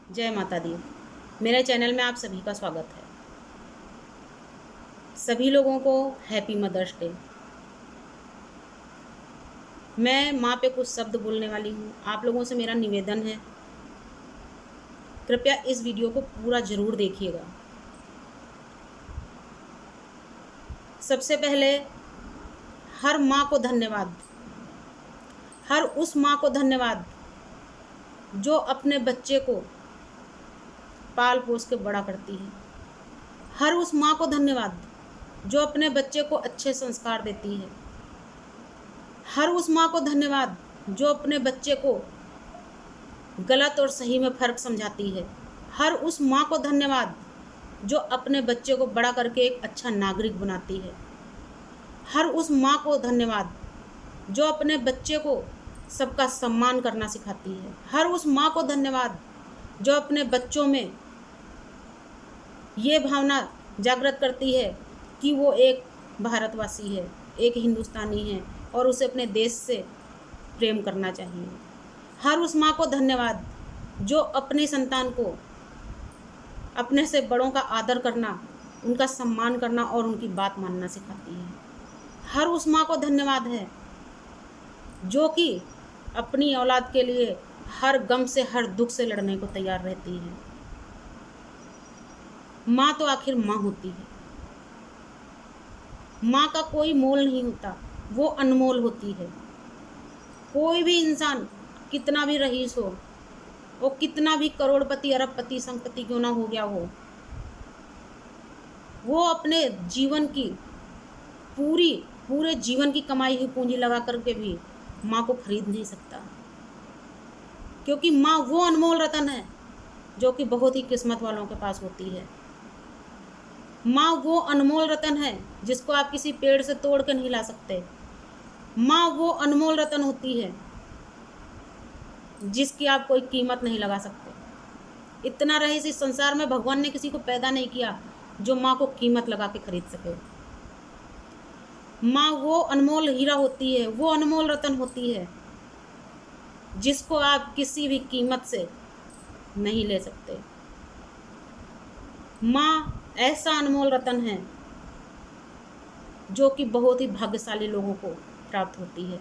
जय माता दी। मेरे चैनल में आप सभी का स्वागत है। सभी लोगों को हैप्पी मदर्स डे। मैं माँ पे कुछ शब्द बोलने वाली हूँ। आप लोगों से मेरा निवेदन है, कृपया इस वीडियो को पूरा ज़रूर देखिएगा। सबसे पहले हर माँ को धन्यवाद, हर उस माँ को धन्यवाद जो अपने बच्चे को पाल पोस के बड़ा करती है। हर उस माँ को धन्यवाद जो अपने बच्चे को अच्छे संस्कार देती है। हर उस माँ को धन्यवाद जो अपने बच्चे को गलत और सही में फ़र्क समझाती है। हर उस माँ को धन्यवाद जो अपने बच्चे को बड़ा करके एक अच्छा नागरिक बनाती है। हर उस माँ को धन्यवाद जो अपने बच्चे को सबका सम्मान करना सिखाती है। हर उस माँ को धन्यवाद जो अपने बच्चों में ये भावना जागृत करती है कि वो एक भारतवासी है, एक हिंदुस्तानी है और उसे अपने देश से प्रेम करना चाहिए। हर उस माँ को धन्यवाद जो अपनी संतान को अपने से बड़ों का आदर करना, उनका सम्मान करना और उनकी बात मानना सिखाती है। हर उस माँ को धन्यवाद है जो कि अपनी औलाद के लिए हर गम से, हर दुख से लड़ने को तैयार रहती है। माँ तो आखिर माँ होती है। माँ का कोई मोल नहीं होता, वो अनमोल होती है। कोई भी इंसान कितना भी रईस हो, वो कितना भी करोड़पति, अरबपति, संपत्ति क्यों ना हो गया हो, वो अपने जीवन की पूरे जीवन की कमाई हुई पूंजी लगा करके भी माँ को खरीद नहीं सकता। क्योंकि माँ वो अनमोल रतन है जो कि बहुत ही किस्मत वालों के पास होती है। माँ वो अनमोल रतन है जिसको आप किसी पेड़ से तोड़ के नहीं ला सकते। माँ वो अनमोल रतन होती है जिसकी आप कोई कीमत नहीं लगा सकते। इतना रईस इस संसार में भगवान ने किसी को पैदा नहीं किया जो माँ को कीमत लगा के खरीद सके। माँ वो अनमोल हीरा होती है, वो अनमोल रतन होती है जिसको आप किसी भी कीमत से नहीं ले सकते। माँ ऐसा अनमोल रतन है जो कि बहुत ही भाग्यशाली लोगों को प्राप्त होती है।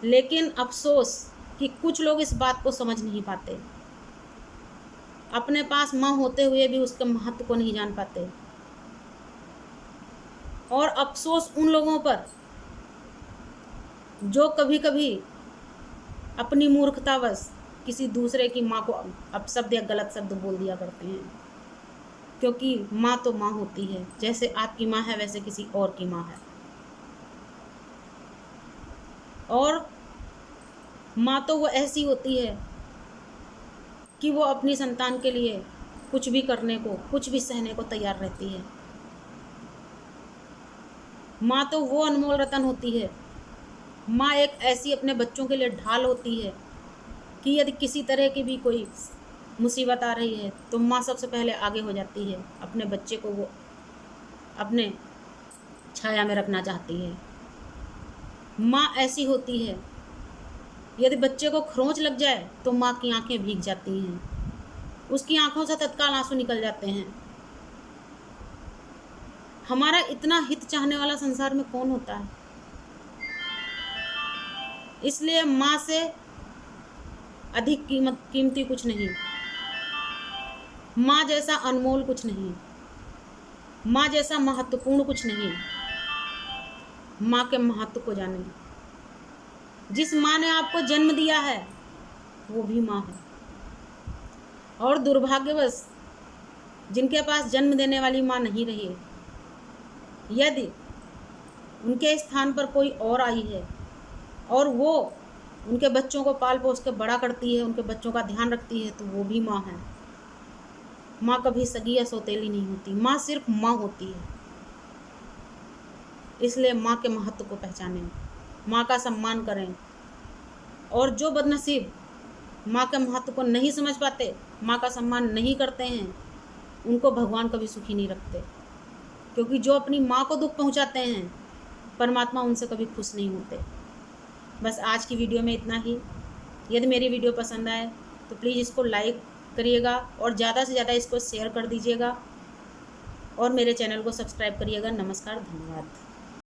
लेकिन अफसोस कि कुछ लोग इस बात को समझ नहीं पाते, अपने पास माँ होते हुए भी उसके महत्व को नहीं जान पाते। और अफसोस उन लोगों पर जो कभी कभी अपनी मूर्खतावश किसी दूसरे की माँ को अपशब्द या गलत शब्द बोल दिया करते हैं। क्योंकि माँ तो माँ होती है, जैसे आपकी माँ है वैसे किसी और की माँ है। और माँ तो वो ऐसी होती है कि वो अपनी संतान के लिए कुछ भी करने को, कुछ भी सहने को तैयार रहती है। माँ तो वो अनमोल रतन होती है। माँ एक ऐसी अपने बच्चों के लिए ढाल होती है कि यदि किसी तरह की भी कोई मुसीबत आ रही है तो माँ सबसे पहले आगे हो जाती है। अपने बच्चे को वो अपने छाया में रखना चाहती है। माँ ऐसी होती है, यदि बच्चे को खरोंच लग जाए तो माँ की आंखें भीग जाती हैं, उसकी आंखों से तत्काल आंसू निकल जाते हैं। हमारा इतना हित चाहने वाला संसार में कौन होता है? इसलिए माँ से अधिक कीमती कुछ नहीं, माँ जैसा अनमोल कुछ नहीं, माँ जैसा महत्वपूर्ण कुछ नहीं। माँ के महत्व को जानें। जिस माँ ने आपको जन्म दिया है वो भी माँ है। और दुर्भाग्यवश जिनके पास जन्म देने वाली माँ नहीं रही है, यदि उनके स्थान पर कोई और आई है और वो उनके बच्चों को पाल पोस के बड़ा करती है, उनके बच्चों का ध्यान रखती है, तो वो भी माँ है। माँ कभी सगी या सौतेली नहीं होती, माँ सिर्फ माँ होती है। इसलिए माँ के महत्व को पहचानें, माँ का सम्मान करें। और जो बदनसीब माँ के महत्व को नहीं समझ पाते, माँ का सम्मान नहीं करते हैं, उनको भगवान कभी सुखी नहीं रखते। क्योंकि जो अपनी माँ को दुख पहुँचाते हैं, परमात्मा उनसे कभी खुश नहीं होते। बस आज की वीडियो में इतना ही। यदि मेरी वीडियो पसंद आए तो प्लीज़ इसको लाइक करिएगा और ज़्यादा से ज़्यादा इसको शेयर कर दीजिएगा और मेरे चैनल को सब्सक्राइब करिएगा। नमस्कार, धन्यवाद।